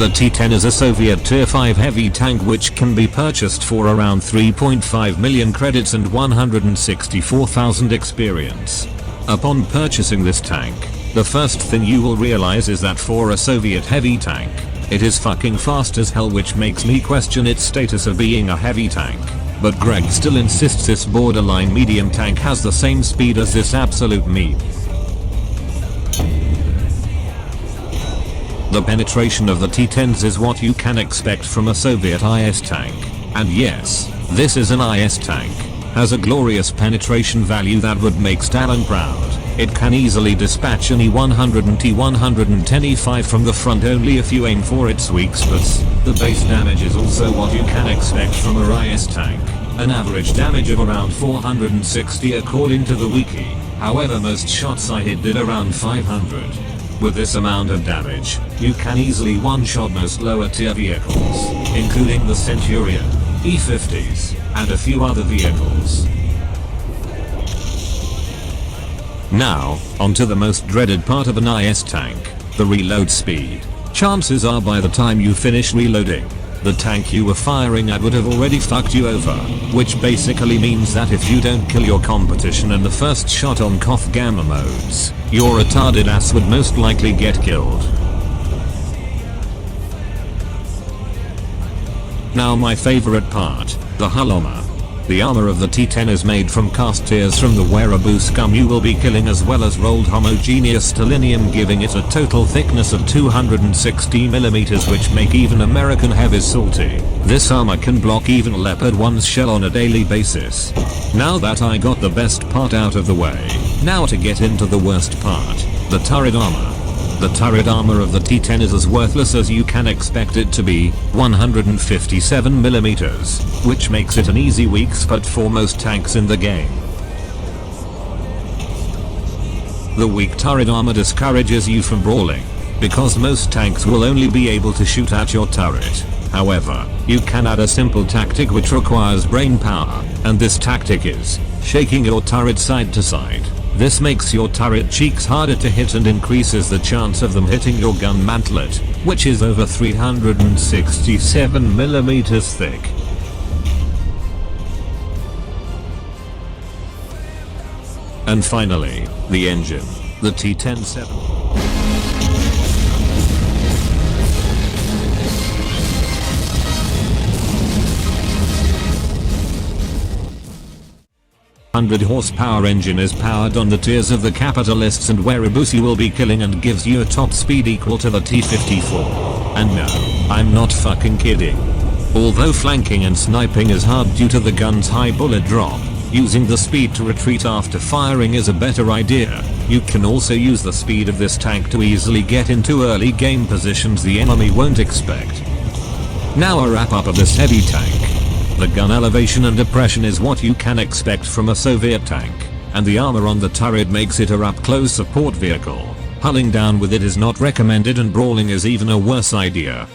The T-10 is a Soviet Tier 5 heavy tank which can be purchased for around 3.5 million credits and 164,000 experience. Upon purchasing this tank, the first thing you will realize is that for a Soviet heavy tank, it is fucking fast as hell, which makes me question its status of being a heavy tank. But Greg still insists this borderline medium tank has the same speed as this absolute meme. The penetration of the T-10s is what you can expect from a Soviet IS tank. And yes, this is an IS tank. Has a glorious penetration value that would make Stalin proud. It can easily dispatch an E-100 and T-110 E5 from the front only if you aim for its weak spots. The base damage is also what you can expect from a IS tank. An average damage of around 460 according to the wiki. However, most shots I hit did around 500. With this amount of damage, you can easily one-shot most lower tier vehicles, including the Centurion, E50s, and a few other vehicles. Now, onto the most dreaded part of an IS tank, the reload speed. Chances are by the time you finish reloading, the tank you were firing at would have already fucked you over, which basically means that if you don't kill your competition in the first shot on COF gamma modes, your retarded ass would most likely get killed. Now my favorite part, the hull armor. The armor of the T-10 is made from cast tiers from the wearable scum you will be killing, as well as rolled homogeneous stellinium, giving it a total thickness of 260mm, which make even American heavies salty. This armor can block even Leopard 1's shell on a daily basis. Now that I got the best part out of the way, now to get into the worst part, the turret armor. The turret armor of the T-10 is as worthless as you can expect it to be, 157mm, which makes it an easy weak spot for most tanks in the game. The weak turret armor discourages you from brawling, because most tanks will only be able to shoot at your turret. However, you can add a simple tactic which requires brain power, and this tactic is shaking your turret side to side. This makes your turret cheeks harder to hit and increases the chance of them hitting your gun mantlet, which is over 367mm thick. And finally, the engine, the T-10-7. 100 horsepower engine is powered on the tiers of the capitalists and wearaboos you will be killing, and gives you a top speed equal to the T-54. And no, I'm not fucking kidding. Although flanking and sniping is hard due to the gun's high bullet drop, using the speed to retreat after firing is a better idea. You can also use the speed of this tank to easily get into early game positions the enemy won't expect. Now a wrap up of this heavy tank. The gun elevation and depression is what you can expect from a Soviet tank, and the armor on the turret makes it a up-close support vehicle. Hulling down with it is not recommended, and brawling is even a worse idea.